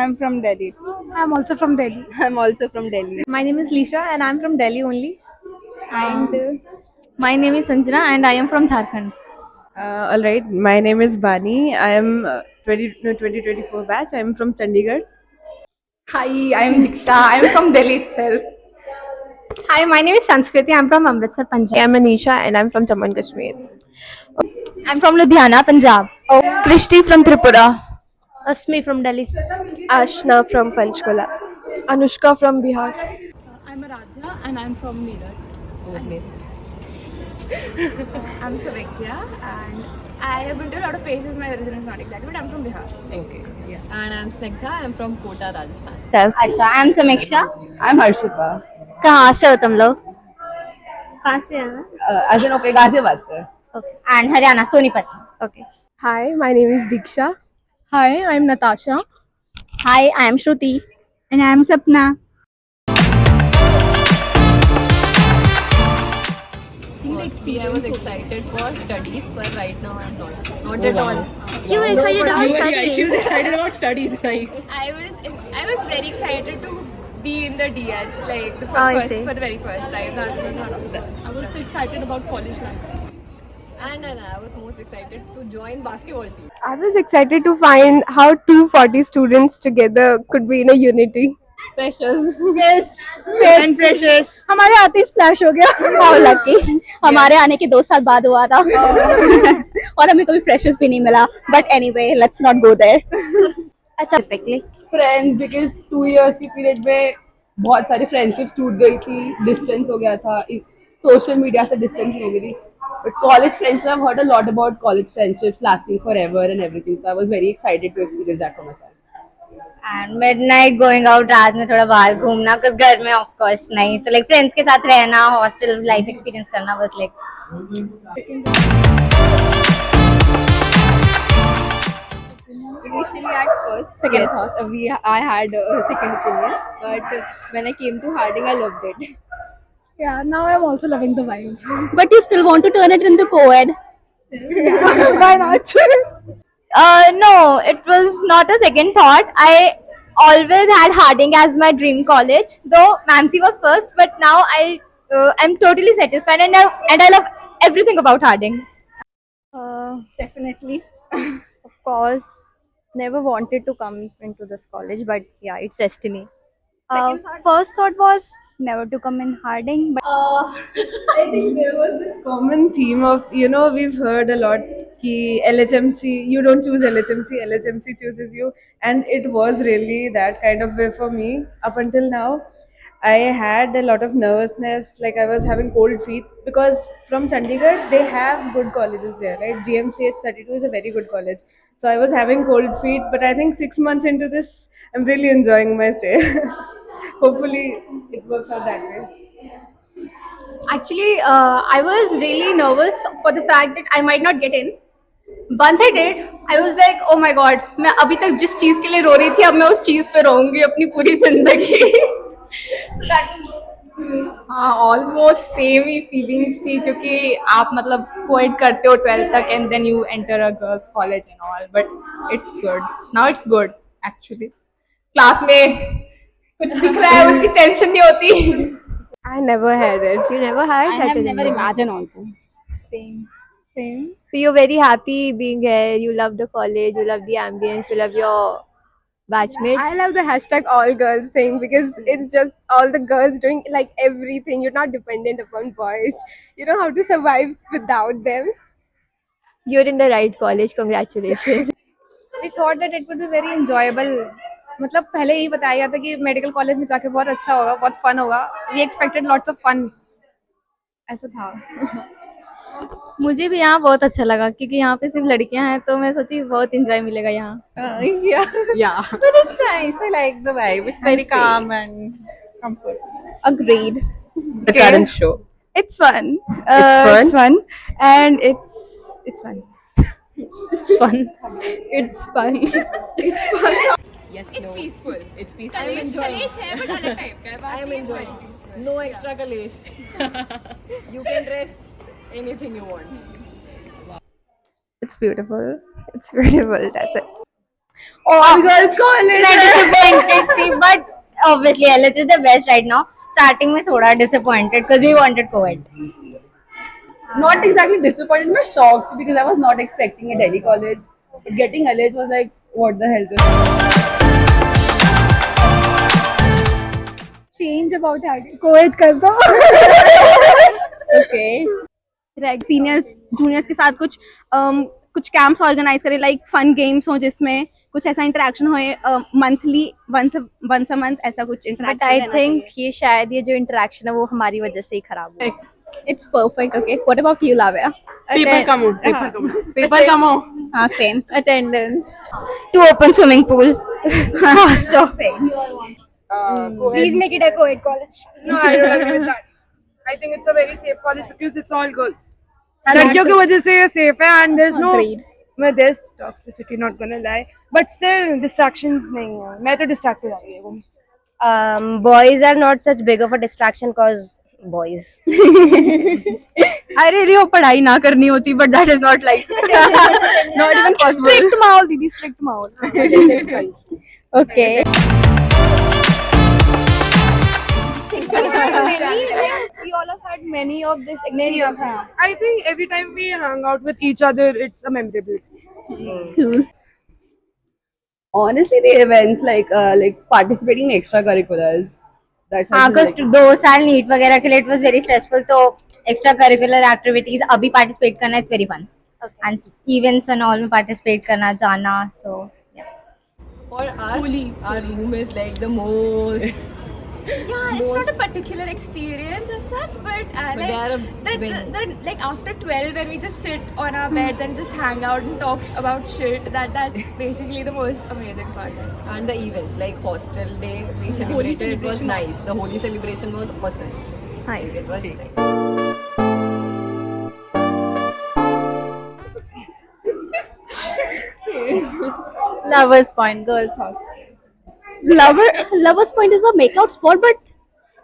I'm from Delhi. I'm also from Delhi. I'm also from Delhi. My name is Lisha and I'm from Delhi only. And My name is Sanjana and I am from Jharkhand. All right, my name is Bani. I am 2024 batch. I am from Chandigarh. hi, I'm Diksha. I'm from Delhi itself. Hi, my name is Sanskriti. I'm from Amritsar, Punjab. I'm Anisha and I'm from Jammu and Kashmir. I'm from Ludhiana, Punjab. Krishti from Tripura. Asmi from Delhi. Ashna from Panchkula. Anushka from Bihar. I'm Aradhya and I'm from Meerut. I'm Savekya and I have been to a lot of places. My origin is not exactly, but I'm from Bihar. Okay. Yeah. And I'm Snigdha. I'm from Kota, Rajasthan. अच्छा, I'm Samiksha. I'm Harshita. कहाँ से हो तुम लोग? कहाँ से हैं? As in okay, Ghaziabad sir. Okay. And Haryana, Sonipat. Okay. Hi, my name is Diksha. Hi, I'm Natasha. Hi, I'm Shruti. And I'm Sapna. I was excited for studies, but right now I'm not at all. You were excited about studies? She was excited about studies. Nice. I was very excited to be in the DH, like for the very first time. That was one of them. I was so excited about college life. And I was most excited to join basketball team. I was excited to find how 240 students together could be in a unity. Freshers. And pressures. हमारे आते ही splash हो गया. How lucky. हमारे आने के 2 साल बाद हुआ था. और हमें कभी freshers भी नहीं मिला. But anyway, let's not go there. अच्छा, perfectly. Friends, because 2 years के period में बहुत सारी friendships टूट गई थी, distance हो गया था, social media से distance हो गई थी. But college friends, I've heard a lot about college friendships lasting forever and everything. So I was very excited to experience that for myself. And midnight going out, रात में थोड़ा बाहर घूमना, cause घर में of course नहीं. So like friends के साथ रहना, hostel life experience करना was like. Initially at first, second thoughts. I had second opinions, but when I came to Harding, I loved it. Yeah, now I'm also loving the vibe. But you still want to turn it into co-ed? Why not? No, it was not a second thought. I always had Harding as my dream college. Though Mamsi was first, but now I'm totally satisfied and I love everything about Harding. Definitely. Of course. Never wanted to come into this college, but yeah, it's destiny. First thought was never to come in Harding, but I think there was this common theme of, we've heard a lot ki LHMC, you don't choose LHMC, LHMC chooses you. And it was really that kind of way for me up until now. I had a lot of nervousness, like I was having cold feet because from Chandigarh, they have good colleges there, right? GMCH 32 is a very good college. So I was having cold feet, but I think 6 months into this, I'm really enjoying my stay. Hopefully, it works out that way. Actually, I was really nervous for the fact that I might not get in. Once I did, I was like, oh my god, मैं अभी तक जिस चीज के लिए रो रही थी अब मैं उस चीज पे रोऊंगी अपनी पूरी जिंदगी. So that हाँ, ऑलमोस्ट सेम ही फीलिंग्स थी क्योंकि आप मतलब कोएड करते हो 12th तक and then you enter a girls college and all but it's good now it's good actually class में कुछ दिख रहा है उसकी टेंशन नहीं होती. I never had it. you never had I that have never anymore. imagined also. Same. So you're very happy being here. You love the college. You love the ambience. You love your batchmates. I love the hashtag all girls thing because it's just all the girls doing like everything. You're not dependent upon boys. You know how to survive without them. You're in the right college. Congratulations. We thought that it would be very enjoyable. मतलब पहले ही बताया गया था कि medical college में जाके बहुत अच्छा होगा, बहुत फन होगा. We expected lots of fun. ऐसा था. मुझे भी यहाँ बहुत अच्छा लगा क्योंकि यहाँ पे सिर्फ लड़कियाँ हैं तो मैं सोची बहुत एंजॉय मिलेगा यहाँ. Yeah. But it's nice. I like the vibe. It's very calm and comfortable. Agreed. The current show. It's fun. It's fun? And it's fun. It's fun. It's fun. It's peaceful. It's peaceful. I am enjoying. but अलग type का है. I am enjoying. No extra kalesh. You can dress anything you want. It's beautiful. It's beautiful. That's it. All girls college. मैं disappointed थी, but obviously LH is the best right now. Starting में थोड़ा disappointed because we wanted co-ed. Not exactly disappointed, but shocked because I was not expecting a Delhi college. But getting LH was like, what the hell? Change about attitude. Co-ed कर दो. Okay. Seniors juniors के साथ कुछ camps organise करें, like fun games हो जिसमें कुछ ऐसा इंटरेक्शन हो, मंथली वंस अ मंथ ऐसा कुछ बट इंटरेक्शन. आई थिंक ये शायद ये जो इंटरेक्शन है वो हमारी वजह से ही खराब हुआ. It's perfect. Okay, what about you लाव्या? People come on. People come on. हाँ, same. Attendance. To open swimming pool. Stop. Please make it a coed college. No, I don't agree with that. I think it's a very safe college because it's all girls. लड़कियों की वजह से ये safe है and there's no. Well, there's toxicity, not gonna lie, but still distractions नहीं है. मैं तो distracted आ गई हूँ. Boys are not such big of a distraction cause boys. I really hope पढ़ाई ना करनी होती, but that is not like not even possible. Strict माहौल दीदी, स्ट्रिक्ट माहौल. Okay. We all have had many of this experience. I think every time we hang out with each other, it's a memorable experience. Honestly, the events like participating in extracurriculars. That's हाँ, also कुछ 2 साल NEET वगैरह के लिए it was very stressful, तो extra curricular activities अभी participate करना it's very fun. And events and all में पार्टिसिपेट करना, जाना, so For us, our room is like the most. Yeah, it's not a particular experience as such, but they are like after 12 when we just sit on our beds and just hang out and talk about shit, that's basically the most amazing part. And the events like hostel day we celebrated. It was nice. The Holi celebration was awesome. Nice. It was nice. Lovers Point girls hostel. Lovers Point is a makeout spot, but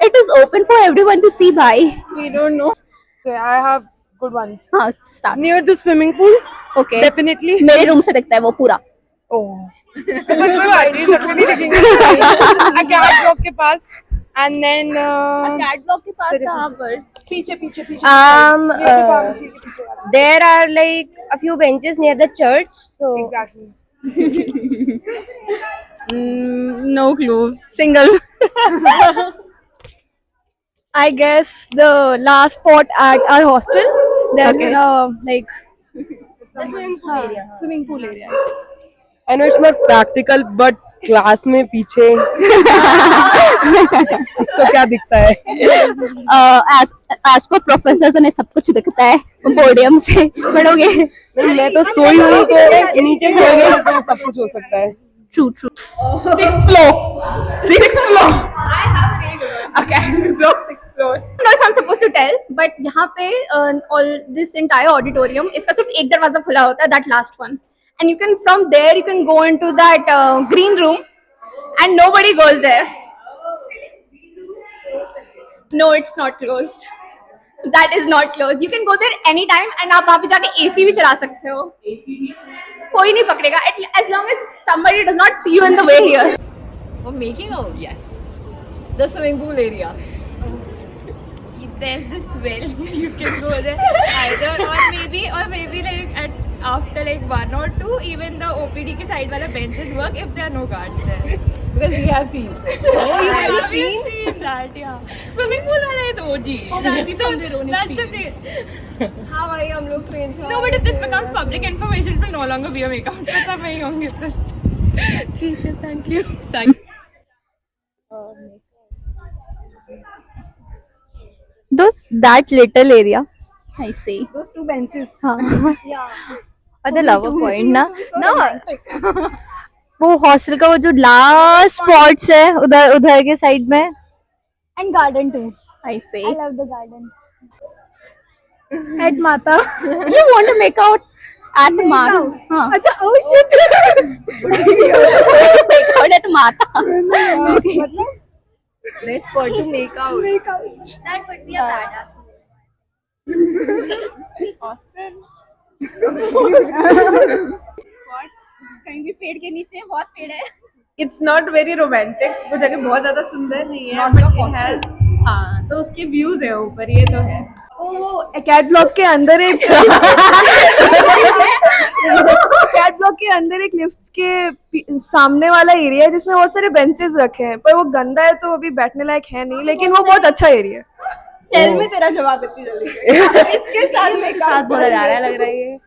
it is open for everyone to see. Bye. We don't know. Okay, I have good ones. हाँ, start. Near the swimming pool, Okay. definitely. मेरे room से दिखता है वो पूरा. Oh. पर कोई बात नहीं, शक्ल नहीं दिखेंगे. A catwalk के पास, and then. कैटवॉक के पास कहाँ पर? पीछे पीछे पीछे. Um, there are like a few benches near the church, so Exactly. No clue. Single. I guess the last spot at our hostel, there's Okay. like Swimming pool area. I know it's not practical, but class में पीछे इसको क्या दिखता है? As per professors उन्हें सब कुछ दिखता है पोडियम से. पढ़ोगे? मैं तो सोई हूँ तो नीचे सोएंगे तो सब कुछ हो सकता है. True. Sixth floor. I have a really good one. Academy block 6th floor. I don't know if I'm supposed to tell, but यहाँ पे all this entire auditorium इसका सिर्फ एक दरवाजा खुला होता है, that last one, and you can from there you can go into that green room, and nobody goes there. No, it's not closed. That is not closed. You can go there anytime, and आप वहाँ पे जाके AC भी चला सकते हो. कोई नहीं पकड़ेगा as long as somebody does not see you in the way here. For making out, yes. The swimming pool area. There's this well you can go there either, or maybe like after like 1 or 2, even the OPD के side वाला benches work if there are no guards there. Because we have seen. We've seen that, yeah. Swimming pool वाला is OG. That's the place. हाँ भाई हम लोग train से. No, but if this becomes public information, it will no longer be a makeout. तो सब वहीं होंगे फिर. ठीक है, thank you. that little area. I see. Those 2 benches. Or the lover point ना ना वो हॉस्टल का वो जो लास्ट स्पॉट्स है उधर के साइड में. And garden too. I see. I love the garden. At Mata. You want to make out at Mata? हाँ. अच्छा, oh shit. Make out at Mata. Let's spot to make out. That would be a badass. कहीं भी पेड़ के नीचे बहुत पेड़ है. It's not very romantic. वो जगह बहुत ज्यादा सुंदर नहीं है. Not but the it hostels. has, हाँ, तो उसके व्यूज है ऊपर, ये तो है. वो कैट ब्लॉक के अंदर एक कैट ब्लॉक के अंदर एक लिफ्ट के सामने वाला एरिया है जिसमें बहुत सारे बेंचेस रखे हैं, पर वो गंदा है तो अभी बैठने लायक है नहीं, लेकिन वो बहुत अच्छा एरिया है. टेल में तेरा जवाब इतनी जल्दी. इसके साथ में साथ बोला जा रहा है लग रहा है ये.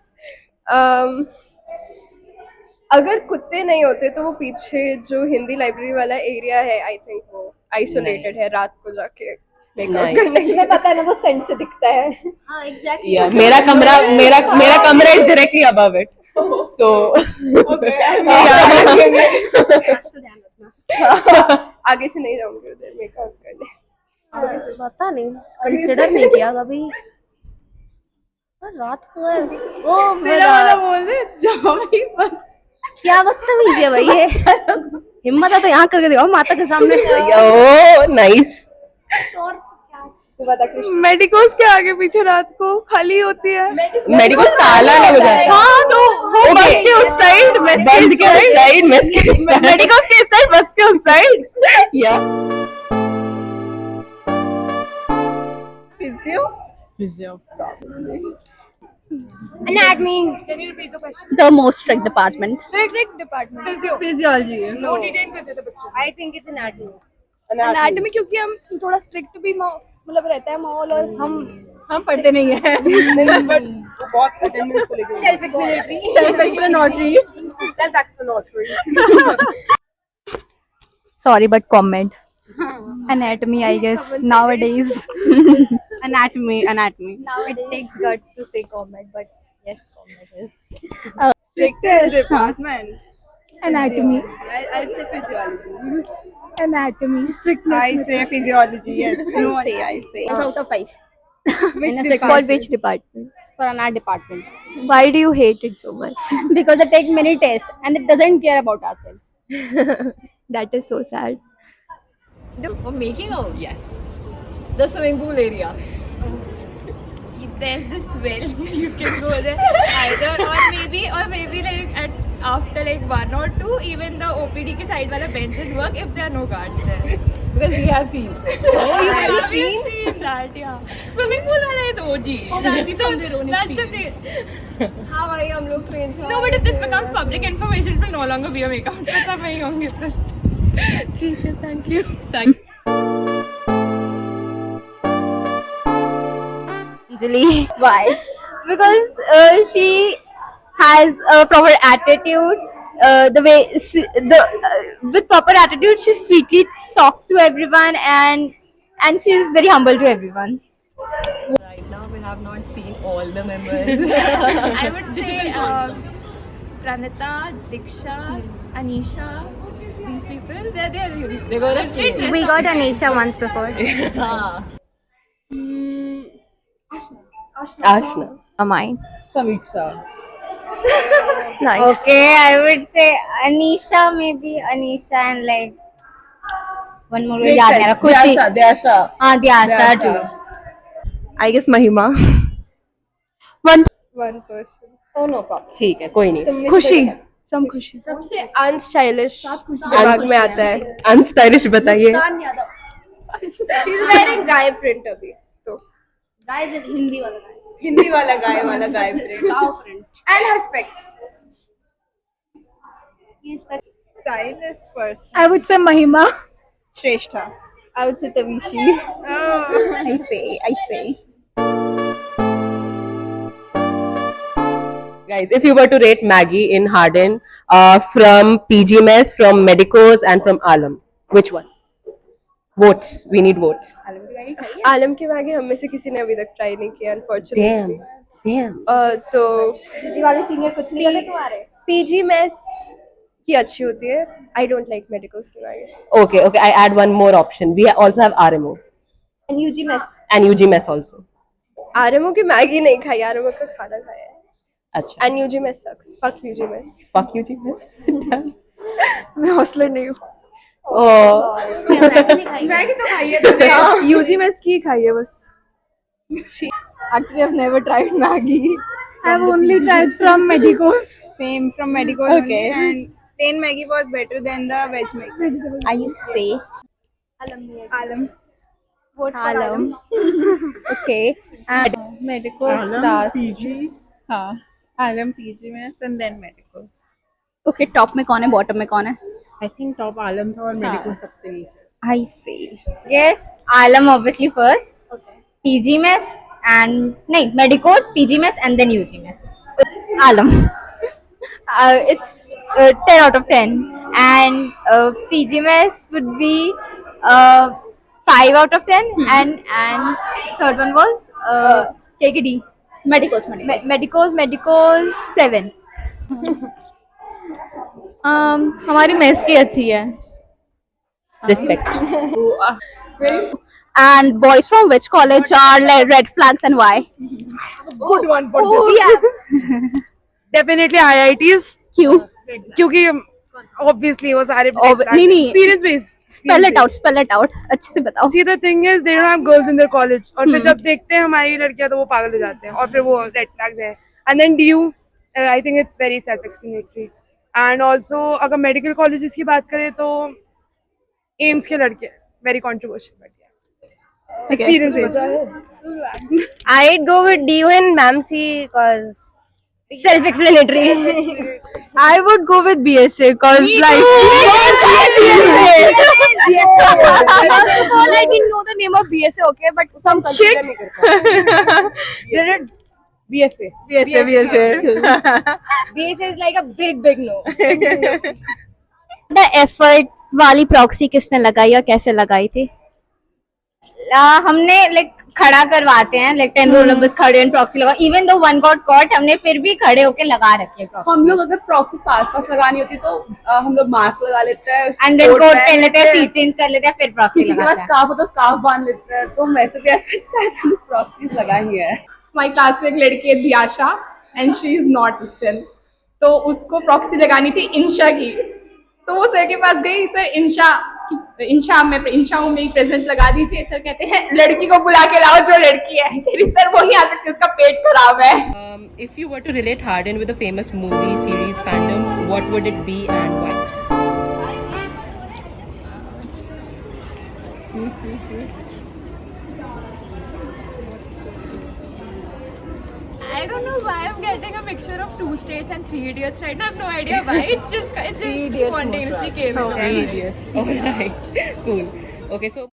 अगर कुत्ते नहीं होते तो वो पीछे जो हिंदी लाइब्रेरी वाला एरिया है, आई थिंक वो आइसोलेटेड है. रात को जाके मेकअप करने के लिए पता है ना वो सेंट से दिखता है. हाँ एग्जैक्टली. Yeah, मेरा कमरा is directly above it. So आगे से नहीं जाऊंगी उधर मेकअप करने. पता नहीं, कंसिडर नहीं किया कभी. रात को है ओ मेरा वाला बोल दे जाओ भी बस. क्या बदतमीजी है भाई ये. हिम्मत है तो यहाँ करके दिखाओ माता के सामने. oh nice. मेडिकोस के आगे पीछे रात को खाली होती है. मेडिकोस ताला नहीं हो जाता. हाँ तो वो बस के उस साइड, बस के उस साइड, मेस के उस साइड. मेडिकोस के इस साइड, बस के उस side. Yeah. Physio. Anatomy. Can you repeat the question? The most strict department. Strict department. Physiology. No detain करते थे बच्चों. I think it's anatomy. Anatomy क्योंकि हम थोड़ा स्ट्रिक्ट भी मतलब रहता है माहौल, और हम पढ़ते नहीं है. बट बहुत अटेंडेंस को लेके. self-explanatory. Sorry but comment. Anatomy I guess nowadays. Anatomy. Now it takes guts to say comment, but yes, comment is. Strictest department. Anatomy. I'd say physiology. Anatomy. Strictness. I say physiology. Yes. I say. Out of 5. For which department? For anatomy department. Why do you hate it so much? Because they take many tests and it doesn't care about ourselves. That is so sad. For making out, yes. The swimming pool area. There's this well. You can go there either, or maybe like after like 1 or 2, even the OPD ke side wala benches work if there are no guards there. Because we have seen. We've seen that, yeah. Swimming pool wala is OG. That's the place. हाँ भाई हम लोग train से. No, but if this becomes public information, it will no longer be a makeout. That's how I होंगे फिर. ठीक है, thank you. Why? Because she has a proper attitude. With proper attitude, she sweetly talks to everyone, and she is very humble to everyone. Right now we have not seen all the members. I would say Pranita, Diksha, Anisha, these people, they're really. They got a few. We got Anisha once before. Ashna. Mine. Samiksha. Nice. Okay, I would say Anisha, maybe Anisha, and like one more. याद नहीं आ रहा. खुशी. Dyasha. हाँ, Dyasha too. I guess Mahima. One person. Oh no problem. ठीक है, कोई नहीं. खुशी. Some खुशी. सबसे unstylish दिमाग में आता है. Unstylish बताइए. She's wearing guy print अभी. तो Guys, हिंदी वाला guy. हिंदी वाला guy print. Cow print. And her specs. Stylish person. I would say Mahima. Shrestha. I would say Tavishi. Oh. I say. Guys, if you were to rate Maggie in Harden from PG Mess, from Medicos, and from Alam, which one? Votes. We need votes. आलम की Maggi हम में से किसी ने अभी तक try नहीं किया अनफॉर्चुनेटली. Damn. तो जीजी वाले सीनियर कुछ नहीं करते तुम्हारे. पीजी मेस की अच्छी होती है. आई डोंट लाइक मेडिकल्स की Maggi. Okay. I add one more option. We also have RMO And UG mess. and UG Mess also. RMO की मैगी नहीं खाई, आरएमओ का खाना खाया है. अच्छा. And UG mess sucks. Fuck UG mess. Fuck UG Mess. Damn. मैं हॉस्टलर नहीं हूँ. Oh. मैगी तो खाई है. यूजी मेस की खाई है बस. Actually, I've never tried Maggie. I've only tried from Medicos. Same from Medico Okay. only, and plain Maggie was better than the veg Maggie. I say. Alam. Alam. Okay. And Medicos last. PG. हाँ. Alam PG में and then Medicos. okay, top में कौन है, bottom में कौन है? I think top Alam था और Medicos सबसे नीचे. I see. Yes, Alam obviously first. Okay. PG mess and nahi Medicos, PG mess and then UG mess. Alam. It's 10 out of 10, and PG mess would be 5 out of 10, and third one was KKD. Medicos. Medicos 7. हमारी mess की अच्छी है. Respect. And boys from which college are like red flags and why? Good one for this. Definitely IITs. क्यों? क्योंकि obviously वो सारे नहीं. experience based. Spell it out. अच्छे से बताओ. See, the thing is they don't have girls in their college. और फिर जब देखते हैं हमारी लड़कियां तो वो पागल हो जाते हैं और फिर वो red flags है. And then DU, I think it's very self-explanatory. And also अगर medical colleges की बात करें तो एम्स के लड़के very controversial. But yeah. Experience based. I'd go with DU and MAMC because self-explanatory. I would go with BSA because like I didn't know the name of BSA, okay, but some shit. BSA. BSA is like a big no. The effort वाली proxy किसने लगाई और कैसे लगाई थी? हमने like खड़ा करवाते हैं, like 10 roll numbers खड़े हैं proxy लगा. Even though one got caught, हमने फिर भी खड़े होके लगा रखे हैं proxy. हम लोग अगर प्रॉक्सी पास लगानी होती तो हम लोग मास्क लगा लेते हैं And then coat पहन लेते हैं, seat change कर लेते हैं, फिर proxy किसी के पास लगाते हैं. स्कार्फ हो तो स्कार्फ बांध लेते हैं तो वैसे भी ऐसे प्रॉक्सीज लगाई है. हमारी क्लास में एक लड़की है Diyasha, and she is not eastern, तो उसको प्रॉक्सी लगानी थी इंशा की. तो वो सर के पास गई, सर इंशा हूँ, मेरी प्रेजेंट लगा दीजिए. सर कहते हैं लड़की को बुला के लाओ जो लड़की है. तेरी सर वो नहीं आ सकती, उसका पेट खराब है. If you were to relate Harden with a famous movie, series, fandom, what would it be and why? I don't know why I'm getting a mixture of 2 States and 3 Idiots right now. I have no idea why. It just spontaneously came in. 3 Idiots. Alright. Cool. Okay, so